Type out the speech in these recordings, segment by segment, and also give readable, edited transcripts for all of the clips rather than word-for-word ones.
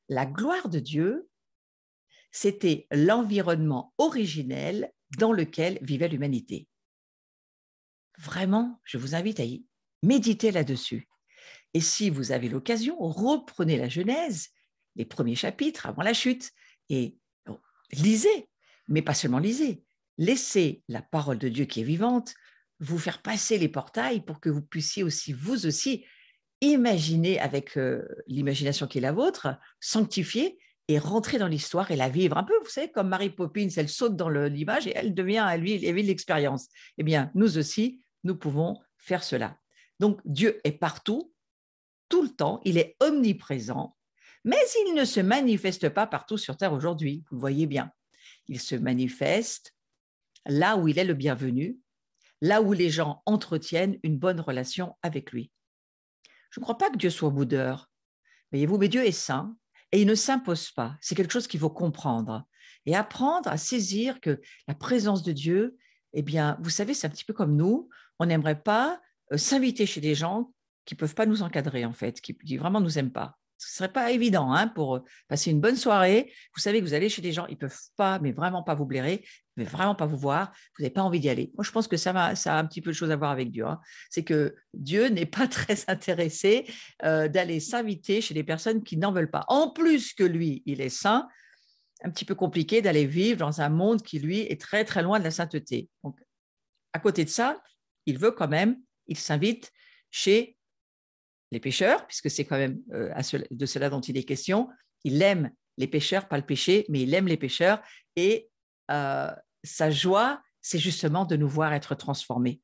la gloire de Dieu, c'était l'environnement originel dans lequel vivait l'humanité. Vraiment, je vous invite à y méditer là-dessus. Et si vous avez l'occasion, reprenez la Genèse, les premiers chapitres avant la chute, et lisez, mais pas seulement lisez, laissez la parole de Dieu qui est vivante vous faire passer les portails pour que vous puissiez aussi, vous aussi, imaginer avec l'imagination qui est la vôtre, sanctifier et rentrer dans l'histoire et la vivre. Un peu, vous savez, comme Mary Poppins, elle saute dans l'image et elle devient à lui, elle vit l'expérience. Eh bien, nous aussi, nous pouvons faire cela. Donc, Dieu est partout, tout le temps, il est omniprésent, mais il ne se manifeste pas partout sur Terre aujourd'hui, vous le voyez bien. Il se manifeste là où il est le bienvenu, là où les gens entretiennent une bonne relation avec lui. Je ne crois pas que Dieu soit boudeur, voyez-vous, mais Dieu est saint et il ne s'impose pas. C'est quelque chose qu'il faut comprendre et apprendre à saisir que la présence de Dieu, eh bien, vous savez, c'est un petit peu comme nous, on n'aimerait pas s'inviter chez des gens qui ne peuvent pas nous encadrer, en fait, qui vraiment ne nous aiment pas. Ce ne serait pas évident pour passer une bonne soirée. Vous savez que vous allez chez des gens, ils ne peuvent pas, mais vraiment pas vous blairer, mais vraiment pas vous voir, vous n'avez pas envie d'y aller. Moi, je pense que ça a un petit peu de choses à voir avec Dieu. Hein. C'est que Dieu n'est pas très intéressé d'aller s'inviter chez des personnes qui n'en veulent pas. En plus que lui, il est saint, un petit peu compliqué d'aller vivre dans un monde qui, lui, est très, très loin de la sainteté. Donc, à côté de ça, il veut quand même, il s'invite chez les pécheurs, puisque c'est quand même de cela dont il est question. Il aime les pécheurs, pas le péché, mais il aime les pécheurs. Et sa joie, c'est justement de nous voir être transformés,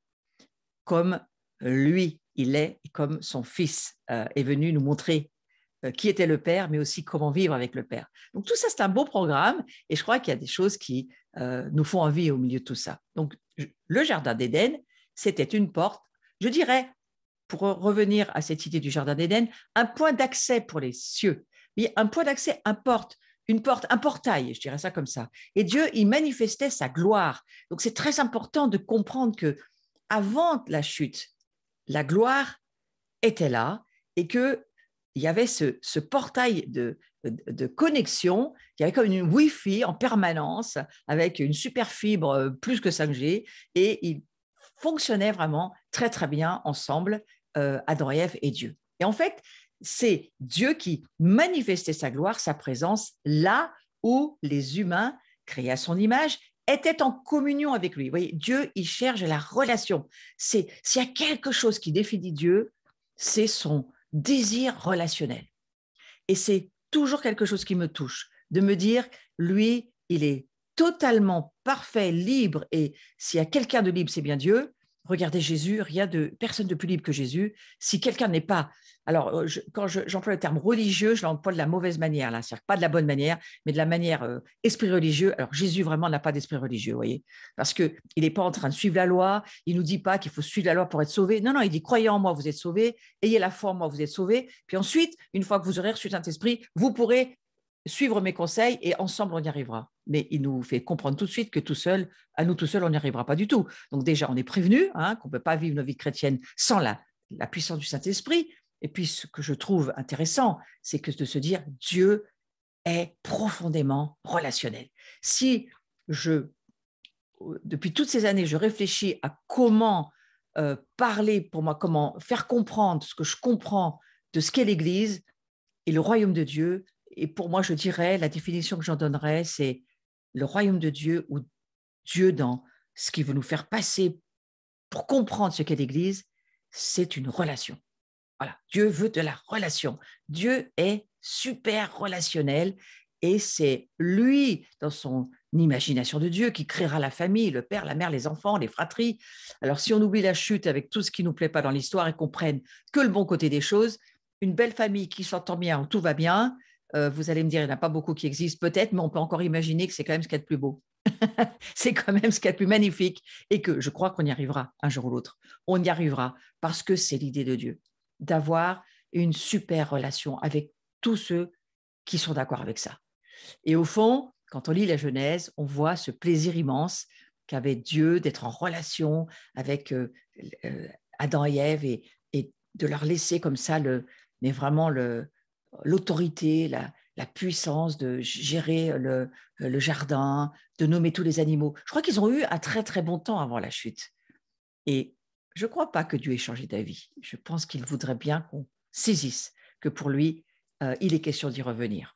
comme lui, il est, et comme son Fils est venu nous montrer qui était le Père, mais aussi comment vivre avec le Père. Donc tout ça, c'est un beau programme, et je crois qu'il y a des choses qui nous font envie au milieu de tout ça. Donc le Jardin d'Éden, c'était une porte, je dirais, pour revenir à cette idée du Jardin d'Éden, un point d'accès pour les cieux. Mais un point d'accès, une porte, un portail, je dirais ça comme ça. Et Dieu, il manifestait sa gloire. Donc c'est très important de comprendre que avant la chute, la gloire était là et que il y avait ce portail de connexion, il y avait comme une Wi-Fi en permanence avec une super fibre plus que 5G et ils fonctionnaient vraiment très très bien ensemble, Adam et Ève et Dieu. Et en fait, c'est Dieu qui manifestait sa gloire, sa présence là où les humains créés à son image étaient en communion avec lui. Vous voyez, Dieu, il cherche la relation. S'il y a quelque chose qui définit Dieu, c'est son désir relationnel. Et c'est toujours quelque chose qui me touche, de me dire, lui, il est totalement parfait, libre, et s'il y a quelqu'un de libre, c'est bien Dieu. Regardez Jésus, personne de plus libre que Jésus. Si quelqu'un n'est pas, alors quand j'emploie le terme religieux, je l'emploie de la mauvaise manière, là, c'est-à-dire pas de la bonne manière, mais de la manière esprit religieux. Alors Jésus vraiment n'a pas d'esprit religieux, vous voyez, parce que il n'est pas en train de suivre la loi. Il nous dit pas qu'il faut suivre la loi pour être sauvé. Non, non, il dit croyez en moi, vous êtes sauvés. Ayez la foi en moi, vous êtes sauvés. Puis ensuite, une fois que vous aurez reçu Saint-Esprit, vous pourrez suivre mes conseils et ensemble on y arrivera. Mais il nous fait comprendre tout de suite que tout seul, à nous tout seul, on n'y arrivera pas du tout. Donc déjà, on est prévenu qu'on ne peut pas vivre nos vies chrétiennes sans la puissance du Saint-Esprit. Et puis ce que je trouve intéressant, c'est que de se dire Dieu est profondément relationnel. Si depuis toutes ces années, je réfléchis à comment parler pour moi, comment faire comprendre ce que je comprends de ce qu'est l'Église et le royaume de Dieu. Et pour moi, je dirais, la définition que j'en donnerais, c'est le royaume de Dieu ou Dieu dans ce qu'il veut nous faire passer pour comprendre ce qu'est l'Église, c'est une relation. Voilà, Dieu veut de la relation. Dieu est super relationnel et c'est lui, dans son imagination de Dieu, qui créera la famille, le père, la mère, les enfants, les fratries. Alors si on oublie la chute avec tout ce qui ne nous plaît pas dans l'histoire et qu'on prenne que le bon côté des choses, une belle famille qui s'entend bien, où tout va bien, vous allez me dire, il n'y en a pas beaucoup qui existent peut-être, mais on peut encore imaginer que c'est quand même ce qu'il y a de plus beau. C'est quand même ce qu'il y a de plus magnifique et que je crois qu'on y arrivera un jour ou l'autre. On y arrivera parce que c'est l'idée de Dieu, d'avoir une super relation avec tous ceux qui sont d'accord avec ça. Et au fond, quand on lit la Genèse, on voit ce plaisir immense qu'avait Dieu d'être en relation avec Adam et Ève et de leur laisser comme ça mais vraiment l'autorité, la puissance de gérer le jardin, de nommer tous les animaux. Je crois qu'ils ont eu un très, très bon temps avant la chute. Et je ne crois pas que Dieu ait changé d'avis. Je pense qu'il voudrait bien qu'on saisisse que pour lui, il est question d'y revenir.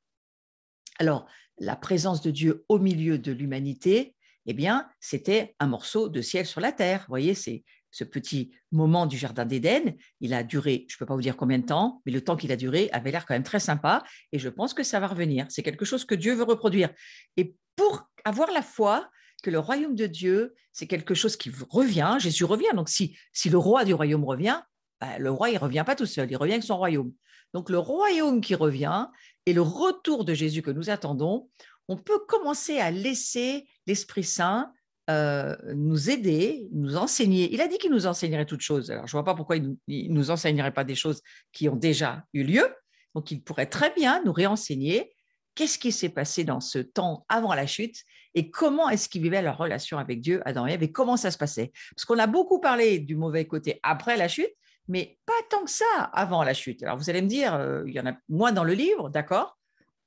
Alors, la présence de Dieu au milieu de l'humanité, eh bien, c'était un morceau de ciel sur la terre. Vous voyez, c'est ce petit moment du Jardin d'Éden. Il a duré, je ne peux pas vous dire combien de temps, mais le temps qu'il a duré avait l'air quand même très sympa. Et je pense que ça va revenir. C'est quelque chose que Dieu veut reproduire. Et pour avoir la foi que le royaume de Dieu, c'est quelque chose qui revient, Jésus revient. Donc, si le roi du royaume revient, ben, le roi, il ne revient pas tout seul, il revient avec son royaume. Donc, le royaume qui revient et le retour de Jésus que nous attendons, on peut commencer à laisser l'Esprit Saint nous aider, nous enseigner. Il a dit qu'il nous enseignerait toutes choses. Alors, je ne vois pas pourquoi il ne nous enseignerait pas des choses qui ont déjà eu lieu. Donc, il pourrait très bien nous réenseigner qu'est-ce qui s'est passé dans ce temps avant la chute et comment est-ce qu'ils vivaient leur relation avec Dieu, Adam et Ève, et comment ça se passait. Parce qu'on a beaucoup parlé du mauvais côté après la chute, mais pas tant que ça avant la chute. Alors, vous allez me dire, il y en a moins dans le livre, d'accord,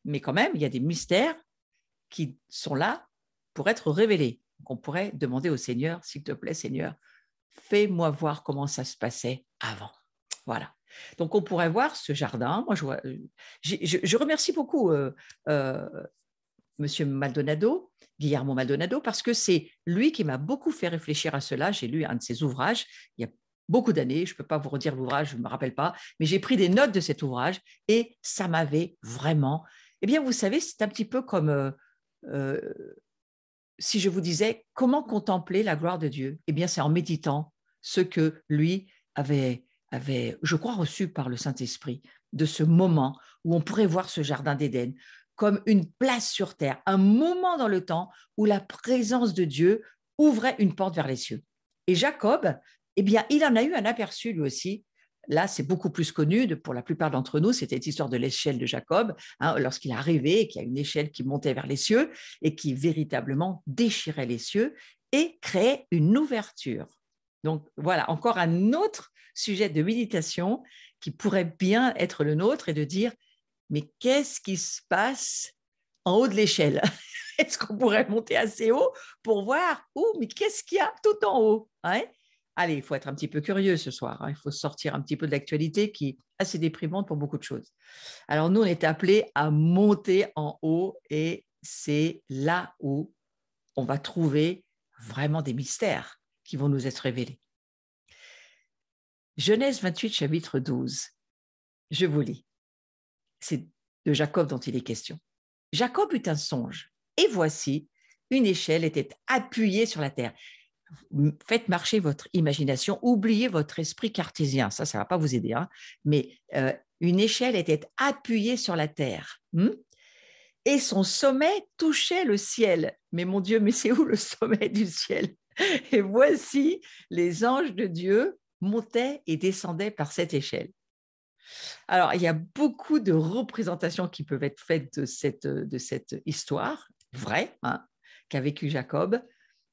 mais quand même, il y a des mystères qui sont là pour être révélés. Donc, on pourrait demander au Seigneur, s'il te plaît, Seigneur, fais-moi voir comment ça se passait avant. Voilà. Donc, on pourrait voir ce jardin. Moi, je remercie beaucoup Monsieur Maldonado, Guillermo Maldonado, parce que c'est lui qui m'a beaucoup fait réfléchir à cela. J'ai lu un de ses ouvrages il y a beaucoup d'années. Je ne peux pas vous redire l'ouvrage, je ne me rappelle pas, mais j'ai pris des notes de cet ouvrage et ça m'avait vraiment… Eh bien, vous savez, c'est un petit peu comme si je vous disais comment contempler la gloire de Dieu. Eh bien, c'est en méditant ce que lui avait, je crois, reçu par le Saint-Esprit, de ce moment où on pourrait voir ce jardin d'Éden comme une place sur terre, un moment dans le temps où la présence de Dieu ouvrait une porte vers les cieux. Et Jacob, eh bien, il en a eu un aperçu lui aussi. Là, c'est beaucoup plus connu pour la plupart d'entre nous. C'était l'histoire de l'échelle de Jacob, hein, lorsqu'il est arrivé et qu'il y a une échelle qui montait vers les cieux et qui véritablement déchirait les cieux et créait une ouverture. Donc voilà, encore un autre sujet de méditation qui pourrait bien être le nôtre et de dire, mais qu'est-ce qui se passe en haut de l'échelle? Est-ce qu'on pourrait monter assez haut pour voir, mais qu'est-ce qu'il y a tout en haut, hein? Allez, il faut être un petit peu curieux ce soir, hein. Il faut sortir un petit peu de l'actualité qui est assez déprimante pour beaucoup de choses. Alors nous, on est appelés à monter en haut et c'est là où on va trouver vraiment des mystères qui vont nous être révélés. Genèse 28, chapitre 12. Je vous lis. C'est de Jacob dont il est question. Jacob eut un songe, et voici, une échelle était appuyée sur la terre. Faites marcher votre imagination, oubliez votre esprit cartésien, ça ne va pas vous aider, hein, mais une échelle était appuyée sur la terre, et son sommet touchait le ciel. Mais mon Dieu, mais c'est où le sommet du ciel? Et voici, les anges de Dieu montaient et descendaient par cette échelle. Alors, il y a beaucoup de représentations qui peuvent être faites de cette histoire, vraie, hein, qu'a vécu Jacob,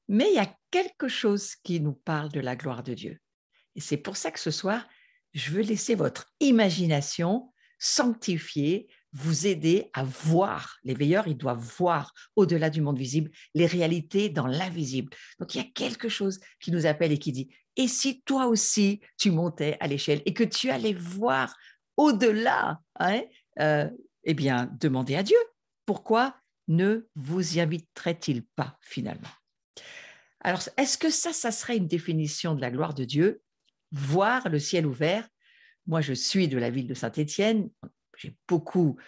mais il y a quelque chose qui nous parle de la gloire de Dieu. Et c'est pour ça que ce soir, je veux laisser votre imagination sanctifier, vous aider à voir. Les veilleurs, ils doivent voir au-delà du monde visible les réalités dans l'invisible. Donc, il y a quelque chose qui nous appelle et qui dit, et si toi aussi, tu montais à l'échelle et que tu allais voir au-delà, hein, eh bien, demandez à Dieu. Pourquoi ne vous y inviterait-il pas finalement? Alors, est-ce que ça serait une définition de la gloire de Dieu? Voir le ciel ouvert. Moi, je suis de la ville de Saint-Étienne. J'ai beaucoup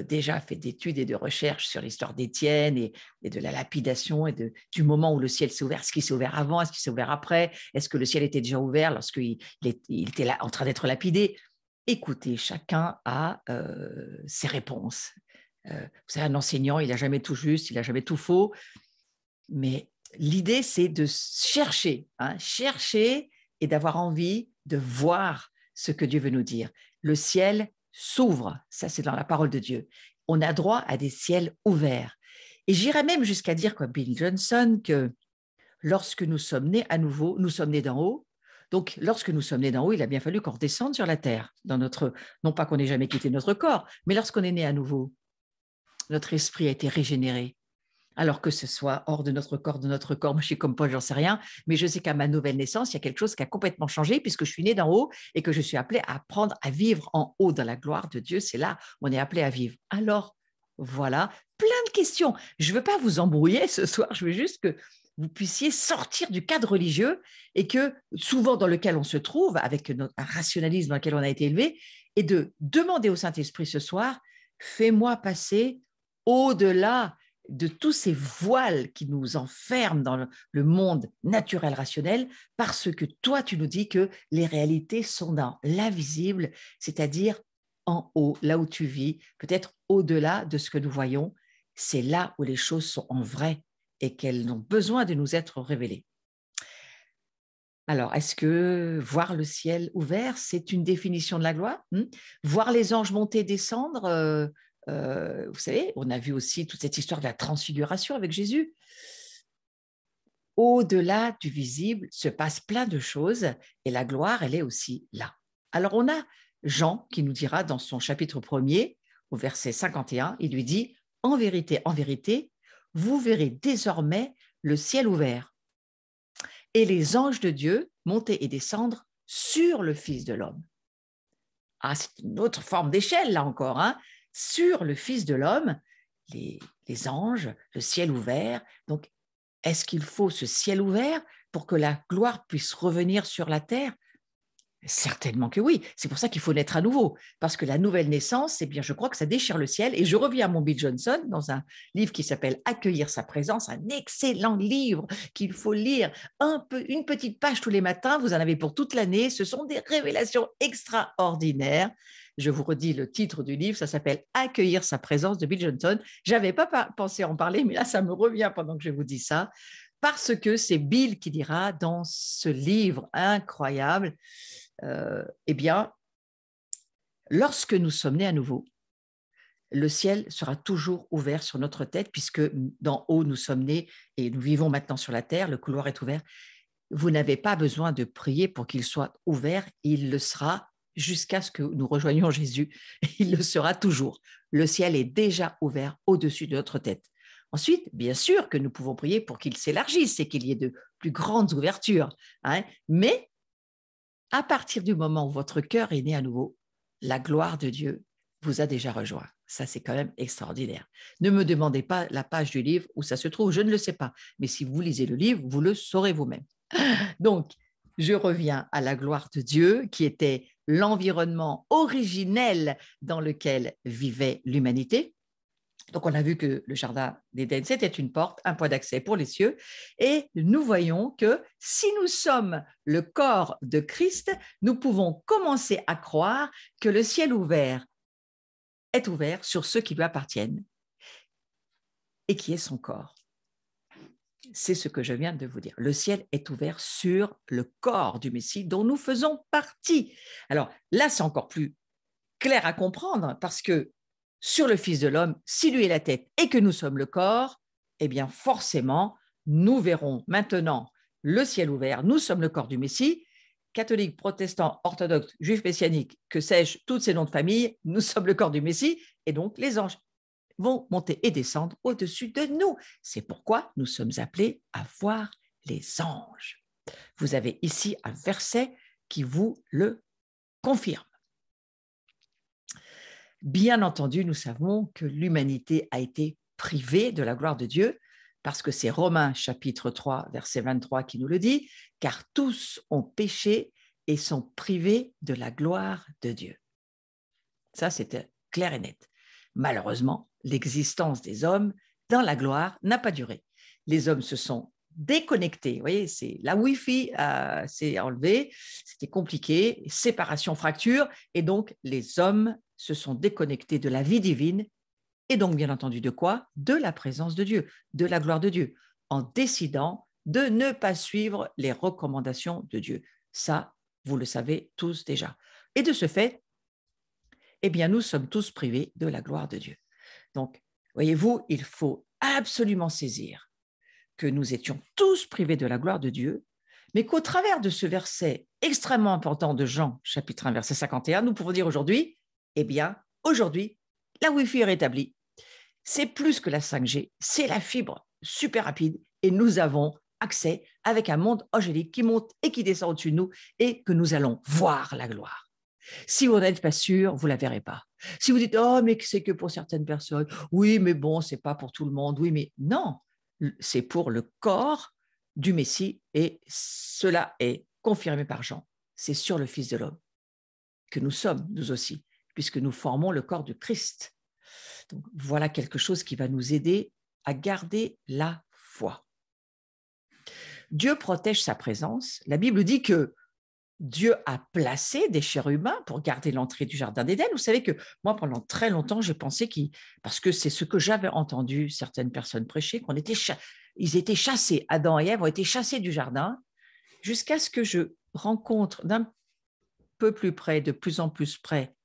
déjà fait d'études et de recherches sur l'histoire d'Étienne et de la lapidation et du moment où le ciel s'est ouvert. Est-ce qu'il s'est ouvert avant? Est-ce qu'il s'est ouvert après? Est-ce que le ciel était déjà ouvert lorsqu'il était là, en train d'être lapidé? Écoutez, chacun a ses réponses. Vous savez, un enseignant, il n'a jamais tout juste, il n'a jamais tout faux. Mais l'idée, c'est de chercher, hein, chercher et d'avoir envie de voir ce que Dieu veut nous dire. Le ciel s'ouvre, ça c'est dans la parole de Dieu. On a droit à des ciels ouverts. Et j'irais même jusqu'à dire, comme Bill Johnson, que lorsque nous sommes nés à nouveau, nous sommes nés d'en haut. Donc, lorsque nous sommes nés d'en haut, il a bien fallu qu'on redescende sur la terre, non pas qu'on n'ait jamais quitté notre corps, mais lorsqu'on est né à nouveau. notre esprit a été régénéré. Alors que ce soit hors de notre corps, moi je suis comme Paul, j'en sais rien, mais je sais qu'à ma nouvelle naissance, il y a quelque chose qui a complètement changé puisque je suis née d'en haut et que je suis appelée à apprendre à vivre en haut dans la gloire de Dieu. C'est là où on est appelé à vivre. Alors, voilà, plein de questions. Je ne veux pas vous embrouiller ce soir, je veux juste que vous puissiez sortir du cadre religieux et que souvent dans lequel on se trouve, avec un rationalisme dans lequel on a été élevé, et de demander au Saint-Esprit ce soir, fais-moi passer au-delà de tous ces voiles qui nous enferment dans le monde naturel rationnel, parce que toi, tu nous dis que les réalités sont dans l'invisible, c'est-à-dire en haut, là où tu vis, peut-être au-delà de ce que nous voyons. C'est là où les choses sont en vrai et qu'elles ont besoin de nous être révélées. Alors, est-ce que voir le ciel ouvert, c'est une définition de la gloire? Voir les anges monter et descendre, vous savez, on a vu aussi toute cette histoire de la transfiguration avec Jésus. Au-delà du visible se passe plein de choses et la gloire, elle est aussi là. Alors, on a Jean qui nous dira dans son chapitre 1er, au verset 51, il lui dit « En vérité, vous verrez désormais le ciel ouvert et les anges de Dieu monter et descendre sur le Fils de l'homme. » Ah, c'est une autre forme d'échelle, là encore, hein. Sur le Fils de l'homme, les anges, le ciel ouvert. Donc, est-ce qu'il faut ce ciel ouvert pour que la gloire puisse revenir sur la terre? Certainement que oui. C'est pour ça qu'il faut naître à nouveau. Parce que la nouvelle naissance, eh bien, je crois que ça déchire le ciel. Et je reviens à mon Bill Johnson dans un livre qui s'appelle « Accueillir sa présence », un excellent livre qu'il faut lire une petite page tous les matins. Vous en avez pour toute l'année. Ce sont des révélations extraordinaires. Je vous redis le titre du livre, ça s'appelle « Accueillir sa présence » de Bill Johnson. Je n'avais pas pensé en parler, mais là, ça me revient pendant que je vous dis ça. Parce que c'est Bill qui dira dans ce livre incroyable, eh bien, lorsque nous sommes nés à nouveau, le ciel sera toujours ouvert sur notre tête, puisque d'en haut, nous sommes nés et nous vivons maintenant sur la terre, le couloir est ouvert. Vous n'avez pas besoin de prier pour qu'il soit ouvert, il le sera jusqu'à ce que nous rejoignions Jésus. Il le sera toujours. Le ciel est déjà ouvert au-dessus de notre tête. Ensuite, bien sûr que nous pouvons prier pour qu'il s'élargisse et qu'il y ait de plus grandes ouvertures, hein, mais à partir du moment où votre cœur est né à nouveau, la gloire de Dieu vous a déjà rejoint. Ça, c'est quand même extraordinaire. Ne me demandez pas la page du livre où ça se trouve, je ne le sais pas. Mais si vous lisez le livre, vous le saurez vous-même. Donc, je reviens à la gloire de Dieu, qui était l'environnement originel dans lequel vivait l'humanité. Donc, on a vu que le jardin d'Éden, c'était une porte, un point d'accès pour les cieux. Et nous voyons que si nous sommes le corps de Christ, nous pouvons commencer à croire que le ciel ouvert est ouvert sur ceux qui lui appartiennent et qui est son corps. C'est ce que je viens de vous dire. Le ciel est ouvert sur le corps du Messie dont nous faisons partie. Alors là, c'est encore plus clair à comprendre parce que sur le Fils de l'homme, si lui est la tête et que nous sommes le corps, eh bien forcément, nous verrons maintenant le ciel ouvert. Nous sommes le corps du Messie. Catholiques, protestants, orthodoxes, juifs, messianiques, que sais-je, tous ces noms de famille, nous sommes le corps du Messie et donc les anges vont monter et descendre au-dessus de nous. C'est pourquoi nous sommes appelés à voir les anges. Vous avez ici un verset qui vous le confirme. Bien entendu, nous savons que l'humanité a été privée de la gloire de Dieu, parce que c'est Romains chapitre 3, verset 23 qui nous le dit, car tous ont péché et sont privés de la gloire de Dieu. Ça, c'était clair et net. Malheureusement, l'existence des hommes dans la gloire n'a pas duré. Les hommes se sont déconnectés. Vous voyez, c'est la Wi-Fi s'est enlevée, c'était compliqué, séparation, fracture, et donc les hommes se sont déconnectés de la vie divine et donc bien entendu de quoi? De la présence de Dieu, de la gloire de Dieu, en décidant de ne pas suivre les recommandations de Dieu. Ça, vous le savez tous déjà. Et de ce fait, eh bien, nous sommes tous privés de la gloire de Dieu. Donc, voyez-vous, il faut absolument saisir que nous étions tous privés de la gloire de Dieu, mais qu'au travers de ce verset extrêmement important de Jean, chapitre 1, verset 51, nous pouvons dire aujourd'hui, eh bien, aujourd'hui, la Wi-Fi est rétablie. c'est plus que la 5G, c'est la fibre super rapide et nous avons accès avec un monde angélique qui monte et qui descend au-dessus de nous et que nous allons voir la gloire. Si vous n'êtes pas sûr, vous ne la verrez pas. Si vous dites, oh, mais c'est que pour certaines personnes, oui, mais bon, ce n'est pas pour tout le monde, oui, mais non, c'est pour le corps du Messie et cela est confirmé par Jean. C'est sur le Fils de l'homme que nous sommes, nous aussi, puisque nous formons le corps du Christ. Donc, voilà quelque chose qui va nous aider à garder la foi. Dieu protège sa présence. La Bible dit que Dieu a placé des chérubins pour garder l'entrée du jardin d'Éden. Vous savez que moi, pendant très longtemps, j'ai pensé parce que c'est ce que j'avais entendu certaines personnes prêcher, ils étaient chassés, Adam et Ève ont été chassés du jardin, jusqu'à ce que je rencontre d'un peu plus près, de plus en plus près,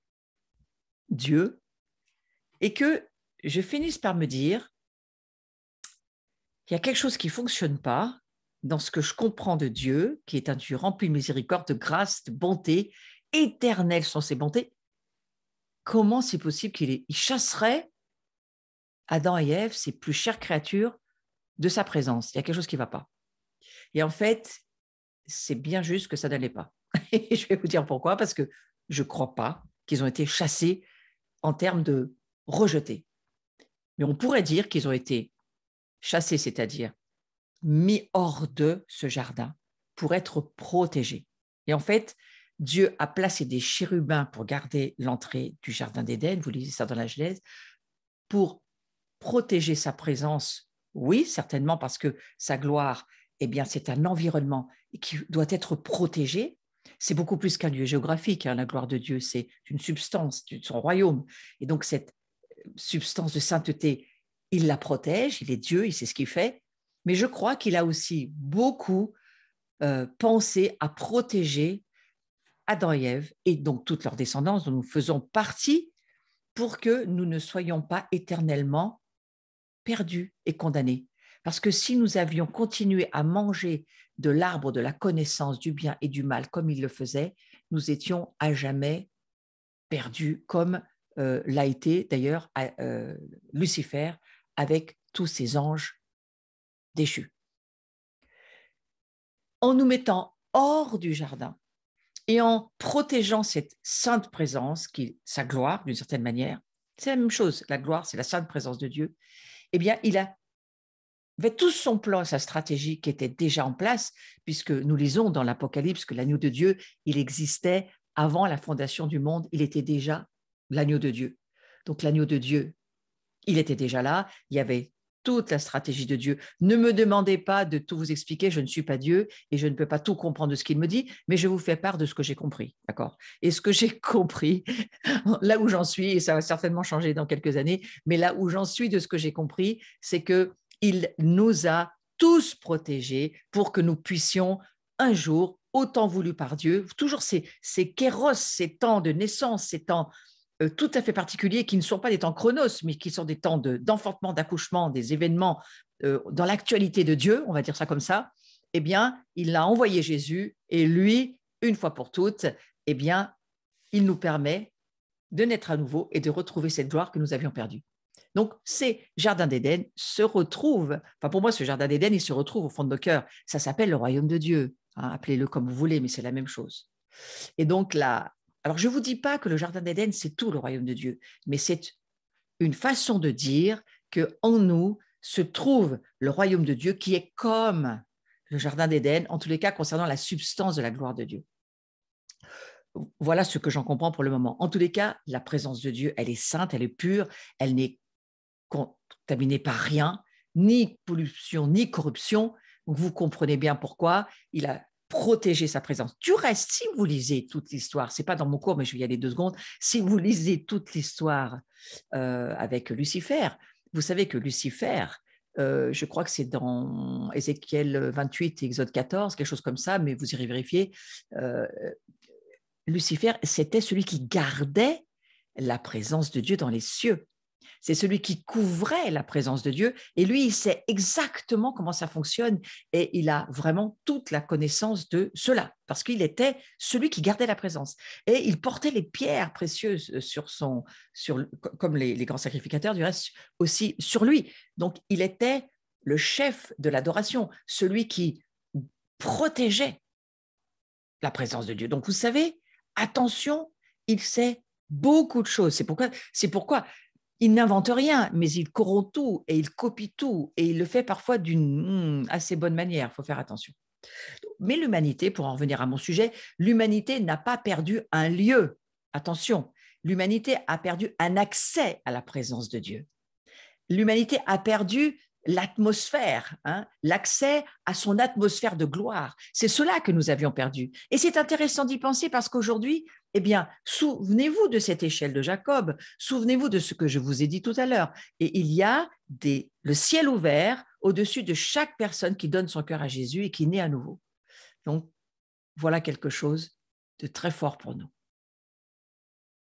Dieu, et que je finisse par me dire, il y a quelque chose qui ne fonctionne pas dans ce que je comprends de Dieu, qui est un Dieu rempli de miséricorde, de grâce, de bonté, éternelles sont ses bontés. Comment c'est possible qu'il chasserait Adam et Ève, ses plus chères créatures, de sa présence? Il y a quelque chose qui ne va pas. Et en fait, c'est bien juste que ça n'allait pas. Et je vais vous dire pourquoi, parce que je ne crois pas qu'ils ont été chassés en termes de rejetés. Mais on pourrait dire qu'ils ont été chassés, c'est-à-dire mis hors de ce jardin pour être protégés. Et en fait, Dieu a placé des chérubins pour garder l'entrée du jardin d'Éden, vous lisez ça dans la Genèse, pour protéger sa présence, oui, certainement parce que sa gloire, eh bien, c'est un environnement qui doit être protégé. C'est beaucoup plus qu'un lieu géographique, hein, la gloire de Dieu, c'est une substance de son royaume. Et donc, cette substance de sainteté, il la protège, il est Dieu, il sait ce qu'il fait, mais je crois qu'il a aussi beaucoup pensé à protéger Adam et Ève, et donc toute leur descendance dont nous faisons partie, pour que nous ne soyons pas éternellement perdus et condamnés. Parce que si nous avions continué à manger de l'arbre de la connaissance du bien et du mal comme il le faisait, nous étions à jamais perdus, comme l'a été d'ailleurs Lucifer avec tous ses anges déchus. En nous mettant hors du jardin et en protégeant cette sainte présence, qui est sa gloire d'une certaine manière, c'est la même chose, la gloire, c'est la sainte présence de Dieu, eh bien, il avait tout son plan, sa stratégie qui était déjà en place, puisque nous lisons dans l'Apocalypse que l'agneau de Dieu, il existait avant la fondation du monde, il était déjà l'agneau de Dieu. Donc l'agneau de Dieu, il était déjà là, il y avait toute la stratégie de Dieu. Ne me demandez pas de tout vous expliquer, je ne suis pas Dieu et je ne peux pas tout comprendre de ce qu'il me dit, mais je vous fais part de ce que j'ai compris, d'accord? Et ce que j'ai compris, là où j'en suis, et ça va certainement changer dans quelques années, mais là où j'en suis de ce que j'ai compris, c'est qu'il nous a tous protégés pour que nous puissions un jour, au temps voulu par Dieu, toujours ces kéros, ces temps de naissance, ces temps tout à fait particuliers qui ne sont pas des temps chronos, mais qui sont des temps d'enfantement, d'accouchement, des événements dans l'actualité de Dieu, on va dire ça comme ça, eh bien, il a envoyé Jésus et lui, une fois pour toutes, eh bien, il nous permet de naître à nouveau et de retrouver cette gloire que nous avions perdue. Donc, ces jardins d'Éden se retrouvent, enfin pour moi, ce jardin d'Éden, il se retrouve au fond de nos cœurs. Ça s'appelle le royaume de Dieu, hein, appelez-le comme vous voulez, mais c'est la même chose. Et donc, là, alors je ne vous dis pas que le jardin d'Éden, c'est tout le royaume de Dieu, mais c'est une façon de dire qu'en nous se trouve le royaume de Dieu qui est comme le jardin d'Éden, en tous les cas concernant la substance de la gloire de Dieu. Voilà ce que j'en comprends pour le moment. En tous les cas, la présence de Dieu, elle est sainte, elle est pure, elle n'est contaminée par rien, ni pollution, ni corruption. Donc vous comprenez bien pourquoi il a protégé sa présence. Du reste, si vous lisez toute l'histoire, c'est pas dans mon cours, mais je vais y aller 2 secondes, si vous lisez toute l'histoire avec Lucifer, vous savez que Lucifer, je crois que c'est dans Ézéchiel 28 et Exode 14, quelque chose comme ça, mais vous irez vérifier, Lucifer, c'était celui qui gardait la présence de Dieu dans les cieux. C'est celui qui couvrait la présence de Dieu. Et lui, il sait exactement comment ça fonctionne et il a vraiment toute la connaissance de cela parce qu'il était celui qui gardait la présence. Et il portait les pierres précieuses comme les grands sacrificateurs du reste, aussi sur lui. Donc, il était le chef de l'adoration, celui qui protégeait la présence de Dieu. Donc, vous savez, attention, il sait beaucoup de choses. C'est pourquoi il n'invente rien, mais il corrompt tout et il copie tout et il le fait parfois d'une assez bonne manière. Il faut faire attention. Mais l'humanité, pour en revenir à mon sujet, l'humanité n'a pas perdu un lieu. Attention, l'humanité a perdu un accès à la présence de Dieu. L'humanité a perdu l'atmosphère, l'accès à son atmosphère de gloire. C'est cela que nous avions perdu. Et c'est intéressant d'y penser parce qu'aujourd'hui, eh bien, souvenez-vous de cette échelle de Jacob, souvenez-vous de ce que je vous ai dit tout à l'heure. Et il y a le ciel ouvert au-dessus de chaque personne qui donne son cœur à Jésus et qui naît à nouveau. Donc, voilà quelque chose de très fort pour nous.